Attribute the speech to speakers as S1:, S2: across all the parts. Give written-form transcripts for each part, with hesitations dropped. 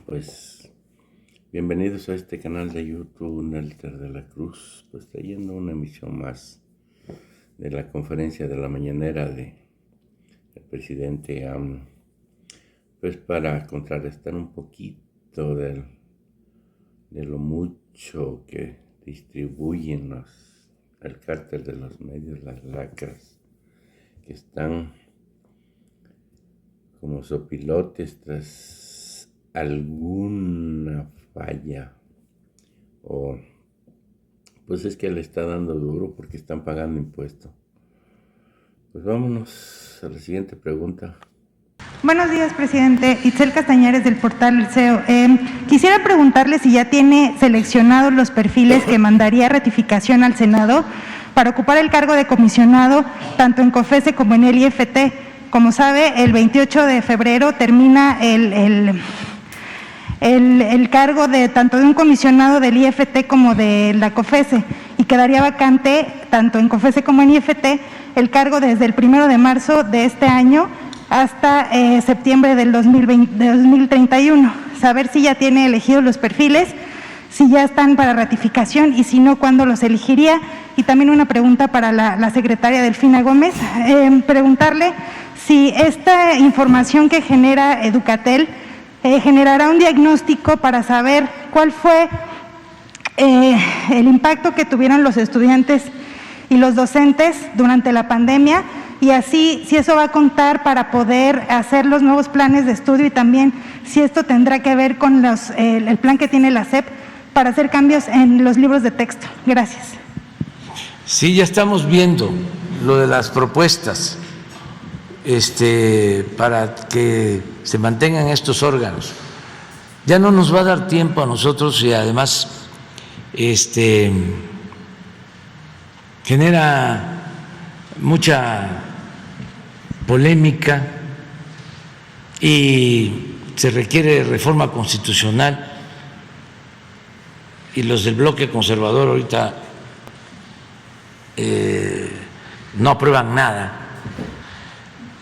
S1: Pues bienvenidos a este canal de YouTube Nelter de la Cruz, pues trayendo una emisión más de la conferencia de la mañanera del presidente AMLO, pues para contrarrestar un poquito de lo mucho que distribuyen el cártel de los medios, las lacras, que están como sopilotes tras alguna falla, o pues es que le está dando duro porque están pagando impuestos. Pues vámonos a la siguiente pregunta.
S2: Buenos días, presidente. Itzel Castañares, del portal El CEO. Quisiera preguntarle si ya tiene seleccionados los perfiles que mandaría ratificación al Senado para ocupar el cargo de comisionado tanto en COFESE como en el IFT. Como sabe, el 28 de febrero termina el cargo tanto de un comisionado del IFT como de la COFESE, y quedaría vacante tanto en COFESE como en IFT el cargo desde el 1 de marzo de este año hasta septiembre del 2031. Saber si ya tiene elegidos los perfiles, si ya están para ratificación y si no, ¿cuándo los elegiría? Y también una pregunta para la secretaria Delfina Gómez, preguntarle si esta información que genera Educatel generará un diagnóstico para saber cuál fue el impacto que tuvieron los estudiantes y los docentes durante la pandemia, y así si eso va a contar para poder hacer los nuevos planes de estudio, y también si esto tendrá que ver con el plan que tiene la SEP para hacer cambios en los libros de texto. Gracias.
S3: Sí, ya estamos viendo lo de las propuestas para que se mantengan estos órganos. Ya no nos va a dar tiempo a nosotros, y además genera mucha polémica y se requiere reforma constitucional, y los del bloque conservador ahorita no aprueban nada.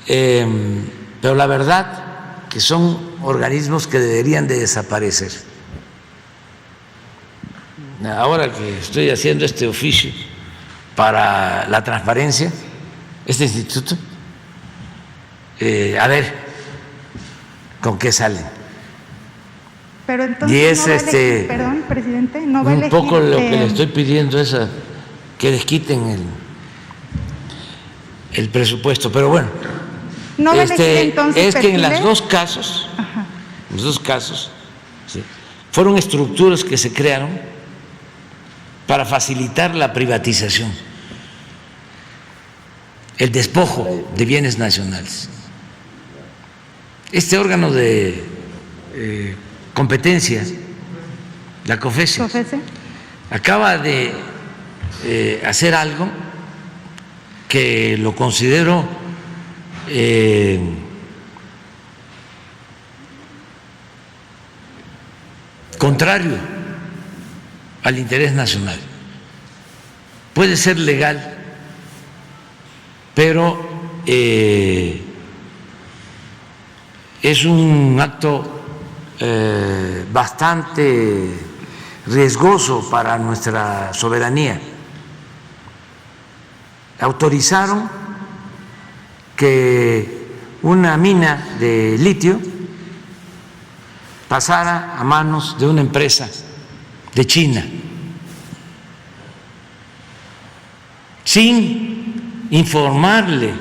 S3: Pero la verdad que son organismos que deberían de desaparecer. Ahora que estoy haciendo este oficio para la transparencia, este instituto, a ver con qué salen.
S2: Pero entonces
S3: y es
S2: no va a elegir, perdón, presidente, no va a elegir,
S3: un poco lo que le estoy pidiendo es que les quiten el presupuesto, pero bueno.
S2: ¿No va a elegir entonces
S3: es que en
S2: perfiles?
S3: los dos casos, ¿sí?, fueron estructuras que se crearon para facilitar la privatización, el despojo de bienes nacionales. Este órgano de competencia, la COFESE, acaba de hacer algo que lo considero contrario al interés nacional. Puede ser legal, pero es un acto bastante riesgoso para nuestra soberanía. Autorizaron que una mina de litio pasara a manos de una empresa de China sin informarle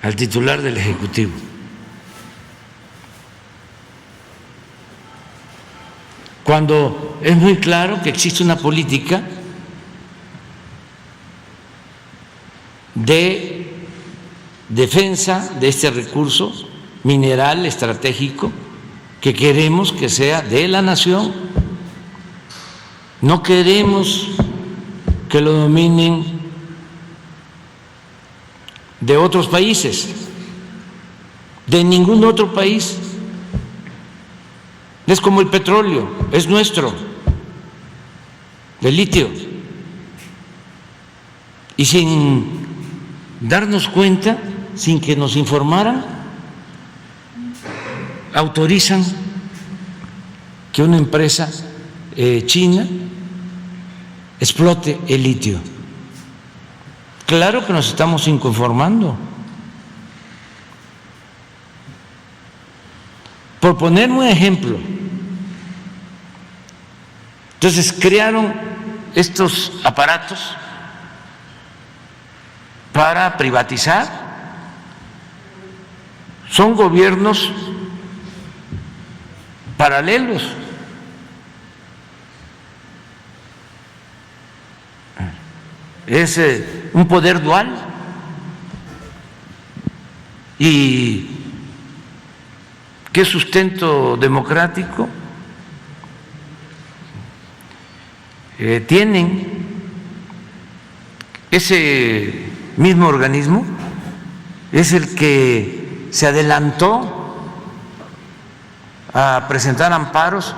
S3: al titular del Ejecutivo. Cuando es muy claro que existe una política de defensa de este recurso mineral estratégico que queremos que sea de la nación. No queremos que lo dominen de otros países, de ningún otro país. Es como el petróleo, es nuestro, el litio. Y sin darnos cuenta, sin que nos informaran, autorizan que una empresa china explote el litio. Claro que nos estamos inconformando. Por poner un ejemplo, entonces crearon estos aparatos para privatizar. Son gobiernos paralelos. Es un poder dual. ¿Y qué sustento democrático tienen? Ese mismo organismo es el que se adelantó a presentar amparos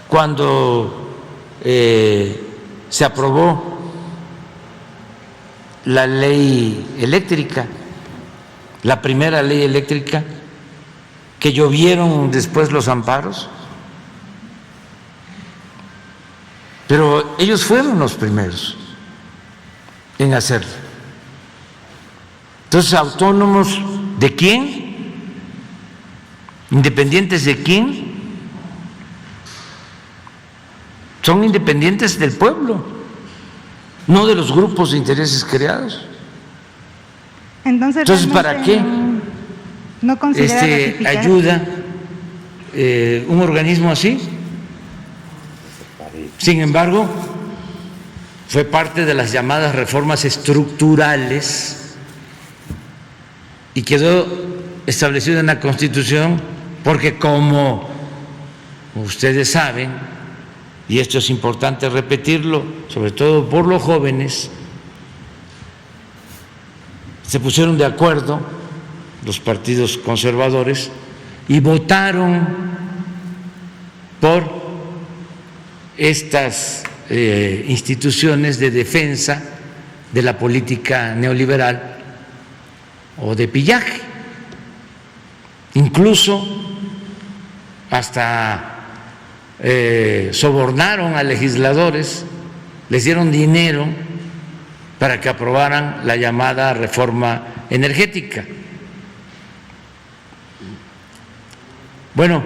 S3: cuando se aprobó la ley eléctrica, la primera ley eléctrica, que llovieron después los amparos, pero ellos fueron los primeros en hacerlo. Entonces, ¿autónomos de quién? ¿Independientes de quién? Son independientes del pueblo, no de los grupos de intereses creados. Entonces, ¿para qué
S2: no considera
S3: ayuda un organismo así? Sin embargo, fue parte de las llamadas reformas estructurales y quedó establecido en la Constitución porque, como ustedes saben, y esto es importante repetirlo, sobre todo por los jóvenes, se pusieron de acuerdo los partidos conservadores y votaron por estas instituciones de defensa de la política neoliberal o de pillaje. Incluso hasta sobornaron a legisladores, les dieron dinero para que aprobaran la llamada reforma energética. Bueno,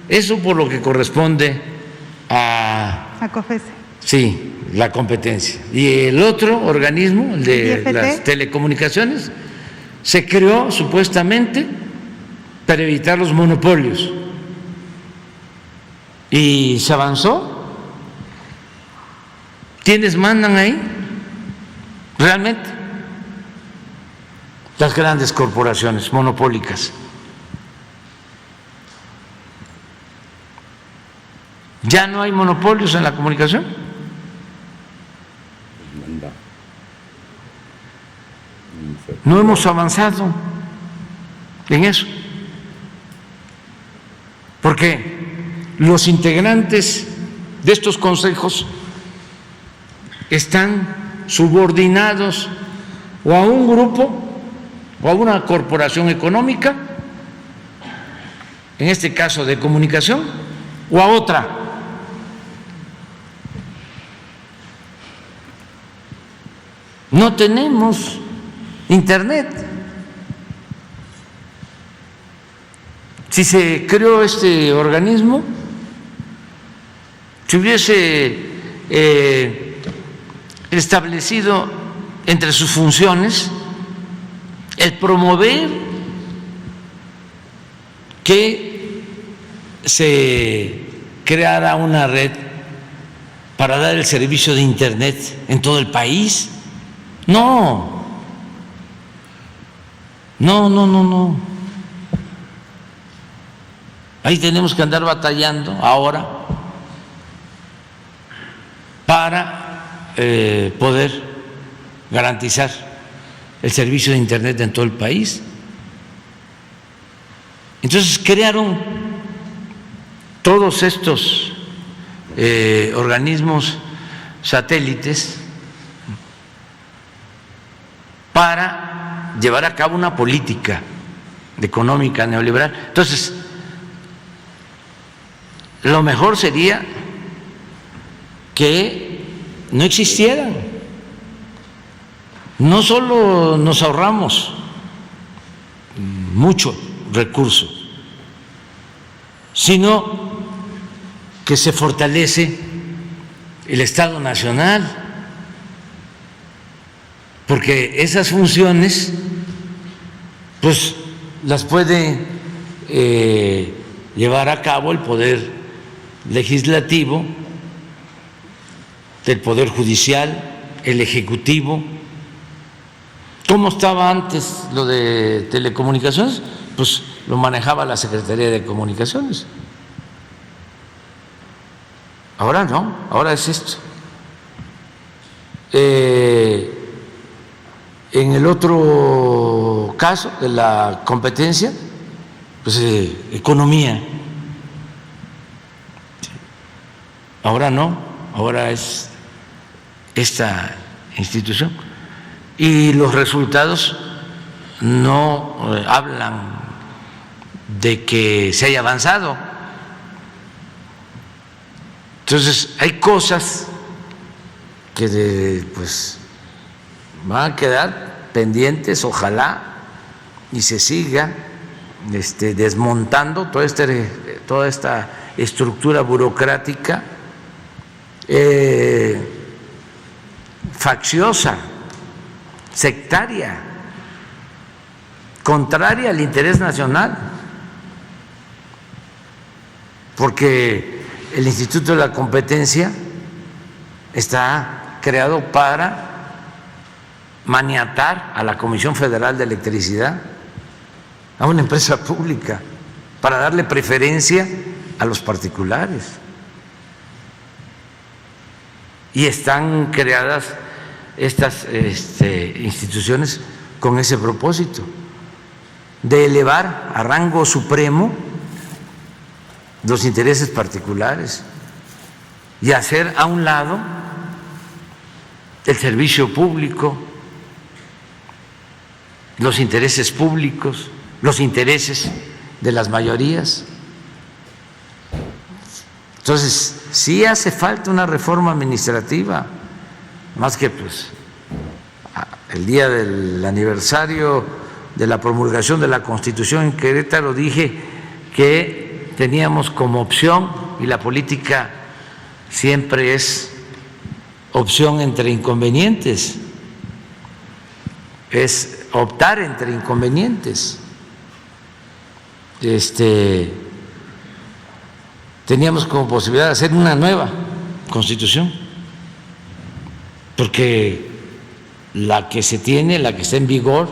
S3: eso por lo que corresponde a
S2: COFESE.
S3: Sí, la competencia. Y el otro organismo, el de las telecomunicaciones, se creó supuestamente para evitar los monopolios. Y se avanzó. ¿Quiénes mandan ahí? Realmente, las grandes corporaciones monopólicas. ¿Ya no hay monopolios en la comunicación? No hemos avanzado en eso, porque los integrantes de estos consejos están subordinados o a un grupo o a una corporación económica, en este caso de comunicación, o a otra. No tenemos internet. Si se creó este organismo, se hubiese establecido entre sus funciones el promover que se creara una red para dar el servicio de internet en todo el país. No. Ahí tenemos que andar batallando ahora para poder garantizar el servicio de internet en todo el país. Entonces crearon todos estos organismos satélites para llevar a cabo una política económica neoliberal. Entonces, lo mejor sería que no existieran. No solo nos ahorramos mucho recurso, sino que se fortalece el Estado Nacional, porque esas funciones pues las puede llevar a cabo el Poder Legislativo, el Poder Judicial, el Ejecutivo. ¿Cómo estaba antes lo de telecomunicaciones? Pues lo manejaba la Secretaría de Comunicaciones. Ahora no, ahora es esto. En el otro caso de la competencia, pues economía. Ahora no, ahora es esta institución. Y los resultados no hablan de que se haya avanzado. Entonces, hay cosas que pues van a quedar pendientes, ojalá, y se siga desmontando toda esta estructura burocrática facciosa, sectaria, contraria al interés nacional, porque el Instituto de la Competencia está creado para maniatar a la Comisión Federal de Electricidad, a una empresa pública, para darle preferencia a los particulares. Y están creadas estas instituciones con ese propósito, de elevar a rango supremo los intereses particulares y hacer a un lado el servicio público, los intereses públicos, los intereses de las mayorías. Entonces, sí hace falta una reforma administrativa, más que pues el día del aniversario de la promulgación de la Constitución en Querétaro dije que teníamos como opción, y la política siempre es opción entre inconvenientes, es optar entre inconvenientes. Teníamos como posibilidad de hacer una nueva Constitución, porque la que se tiene, la que está en vigor,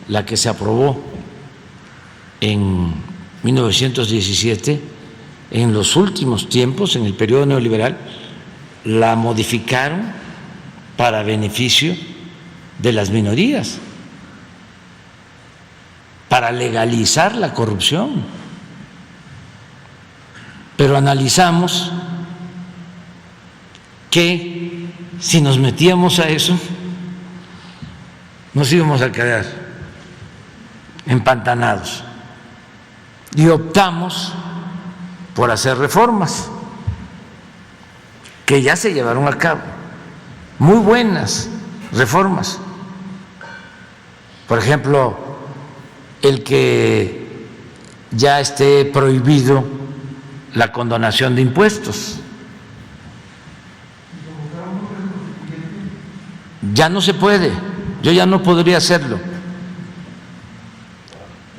S3: la que se aprobó en 1917, en los últimos tiempos, en el periodo neoliberal, la modificaron para beneficio de las minorías, para legalizar la corrupción. Pero analizamos que si nos metíamos a eso, nos íbamos a quedar empantanados. Y optamos por hacer reformas que ya se llevaron a cabo, muy buenas reformas. Por ejemplo, el que ya esté prohibido la condonación de impuestos. Ya no se puede, yo ya no podría hacerlo.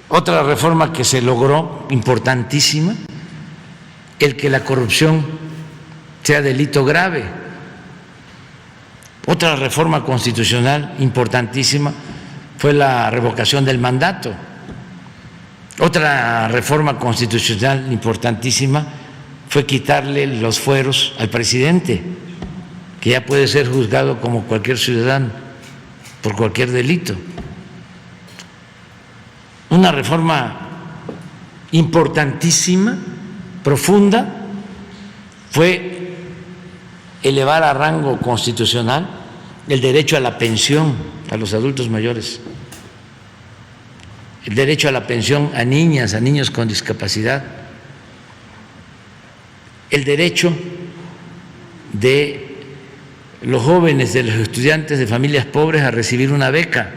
S3: Otra reforma que se logró, importantísima, el que la corrupción sea delito grave. Otra reforma constitucional importantísima fue la revocación del mandato. Otra reforma constitucional importantísima fue quitarle los fueros al presidente, que ya puede ser juzgado como cualquier ciudadano por cualquier delito. Una reforma importantísima, profunda, fue elevar a rango constitucional el derecho a la pensión a los adultos mayores, el derecho a la pensión a niñas, a niños con discapacidad. el derecho de los jóvenes, de los estudiantes de familias pobres a recibir una beca,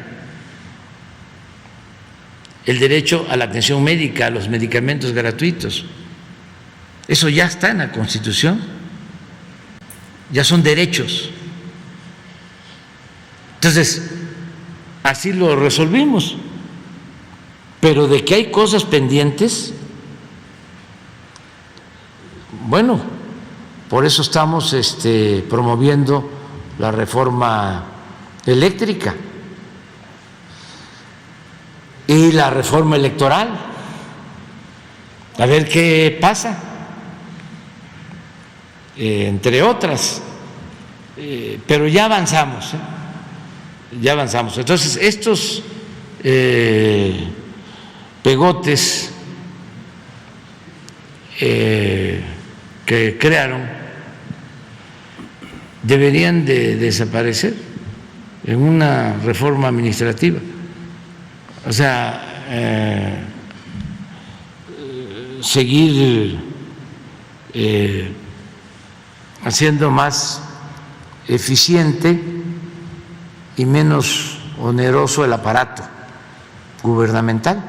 S3: el derecho a la atención médica, a los medicamentos gratuitos. Eso ya está en la Constitución, ya son derechos. Entonces, así lo resolvimos. Pero de que hay cosas pendientes, bueno, por eso estamos promoviendo la reforma eléctrica y la reforma electoral, a ver qué pasa, entre otras, pero ya avanzamos, ya avanzamos. Entonces, estos pegotes que crearon deberían de desaparecer en una reforma administrativa. O sea, seguir haciendo más eficiente y menos oneroso el aparato gubernamental,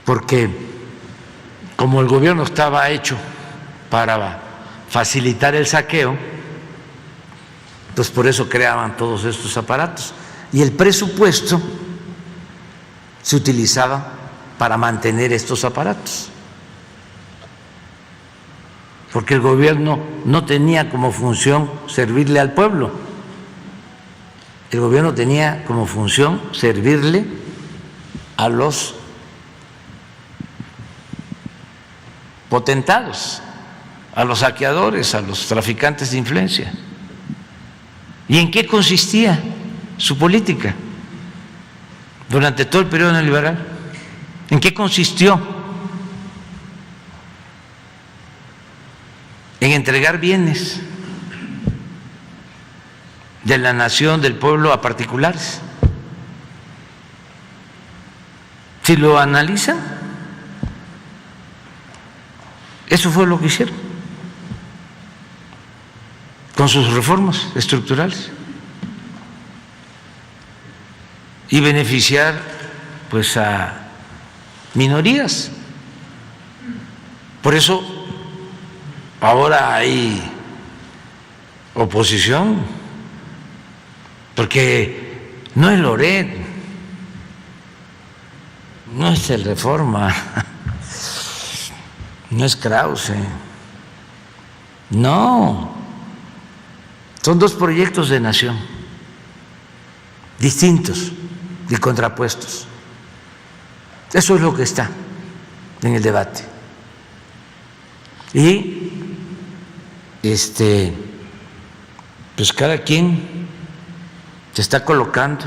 S3: porque como el gobierno estaba hecho para facilitar el saqueo, pues por eso creaban todos estos aparatos. Y el presupuesto se utilizaba para mantener estos aparatos, porque el gobierno no tenía como función servirle al pueblo, el gobierno tenía como función servirle a los potentados, a los saqueadores, a los traficantes de influencia. ¿Y en qué consistía su política durante todo el periodo neoliberal? ¿En qué consistió? En entregar bienes de la nación, del pueblo, a particulares. Si lo analizan, eso fue lo que hicieron con sus reformas estructurales, y beneficiar pues a minorías. Por eso ahora hay oposición, porque no es Loret, no es el Reforma, no es Krause, no, son dos proyectos de nación distintos y contrapuestos. Eso es lo que está en el debate. Y pues cada quien se está colocando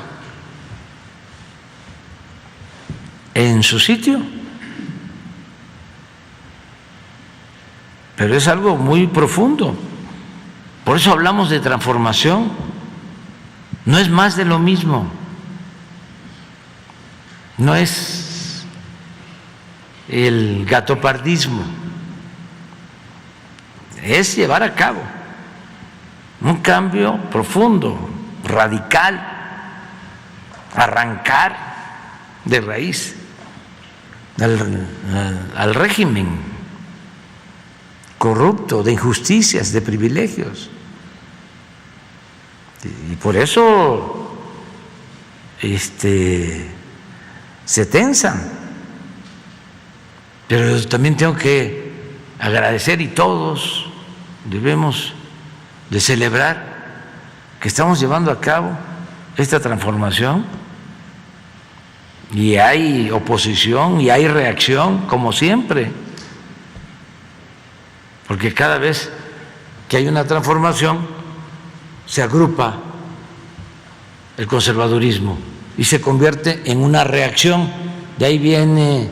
S3: en su sitio, pero es algo muy profundo. Por eso hablamos de transformación, no es más de lo mismo, no es el gatopardismo, es llevar a cabo un cambio profundo, radical, arrancar de raíz al régimen corrupto, de injusticias, de privilegios. Y por eso se tensan. Pero también tengo que agradecer, y todos debemos de celebrar que estamos llevando a cabo esta transformación, y hay oposición y hay reacción, como siempre, porque cada vez que hay una transformación se agrupa el conservadurismo y se convierte en una reacción. De ahí viene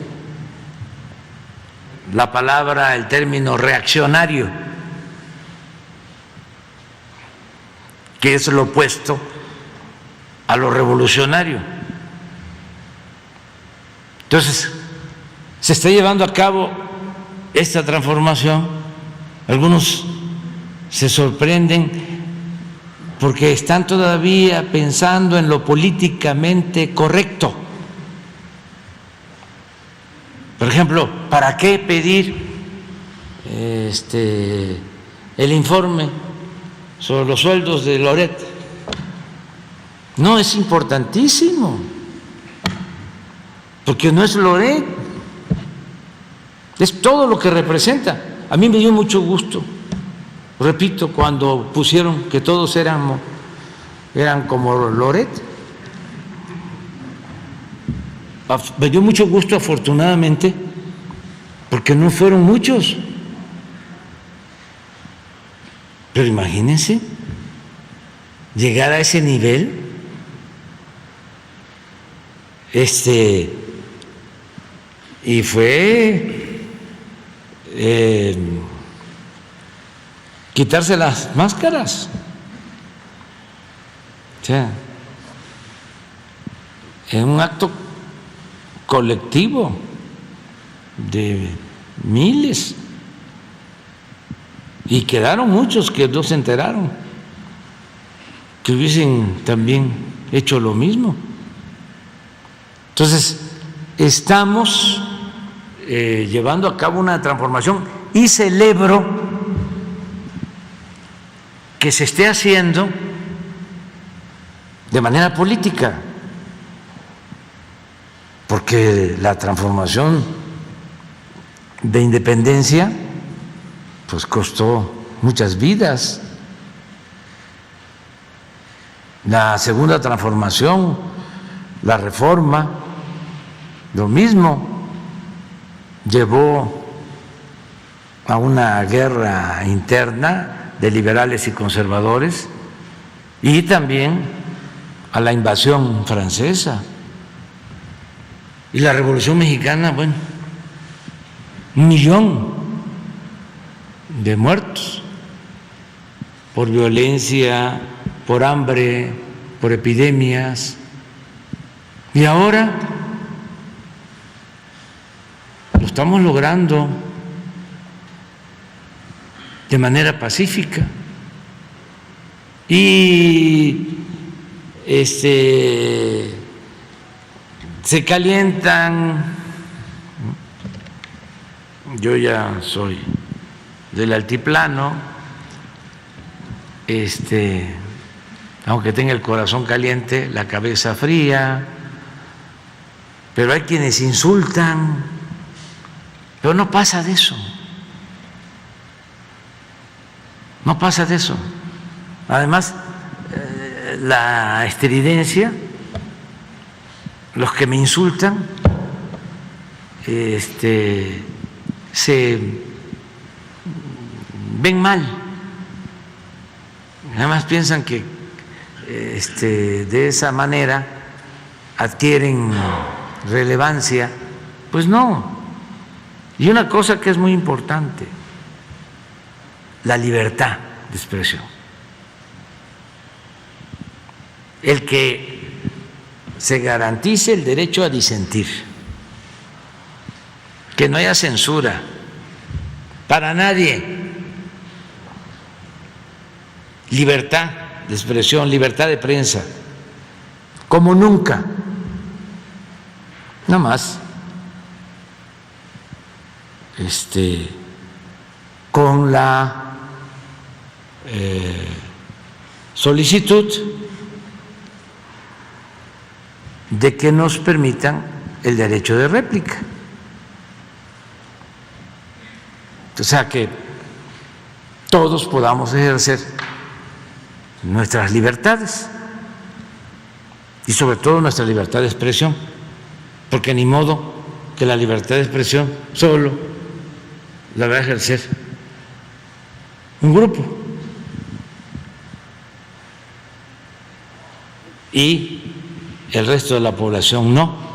S3: la palabra, el término reaccionario, que es lo opuesto a lo revolucionario. Entonces, se está llevando a cabo esta transformación, algunos se sorprenden porque están todavía pensando en lo políticamente correcto. Por ejemplo, ¿para qué pedir el informe sobre los sueldos de Loret? No, es importantísimo, porque no es Loret, es todo lo que representa. A mí me dio mucho gusto, repito, cuando pusieron que todos eran como Loret. Me dio mucho gusto, afortunadamente, porque no fueron muchos. Pero imagínense llegar a ese nivel, y fue quitarse las máscaras. O sea, en un acto colectivo de miles, y quedaron muchos que no se enteraron, que hubiesen también hecho lo mismo. Entonces, estamos llevando a cabo una transformación y celebro que se esté haciendo de manera política, porque la transformación de independencia pues costó muchas vidas. La segunda transformación, la reforma, lo mismo, llevó a una guerra interna de liberales y conservadores, y también a la invasión francesa. Y la Revolución Mexicana, bueno, 1 millón de muertos por violencia, por hambre, por epidemias. Y ahora lo estamos logrando de manera pacífica. Y se calientan. Yo ya soy del altiplano, aunque tenga el corazón caliente, la cabeza fría, pero hay quienes insultan, pero no pasa de eso, no pasa de eso. Además, la estridencia, los que me insultan, se ven mal, además piensan que de esa manera adquieren relevancia. Pues no. Y una cosa que es muy importante, la libertad de expresión, el que se garantice el derecho a disentir, que no haya censura para nadie, libertad de expresión, libertad de prensa, como nunca. Nada más con la solicitud de que nos permitan el derecho de réplica. O sea, que todos podamos ejercer nuestras libertades y sobre todo nuestra libertad de expresión, porque ni modo que la libertad de expresión solo la va a ejercer un grupo y el resto de la población no.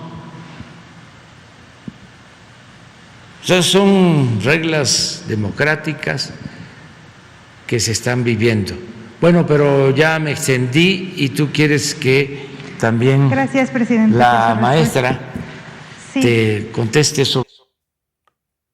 S3: Entonces son reglas democráticas que se están viviendo. Bueno, pero ya me extendí y tú quieres que también
S2: Gracias, presidente,
S3: la maestra
S2: sí
S3: te conteste sobre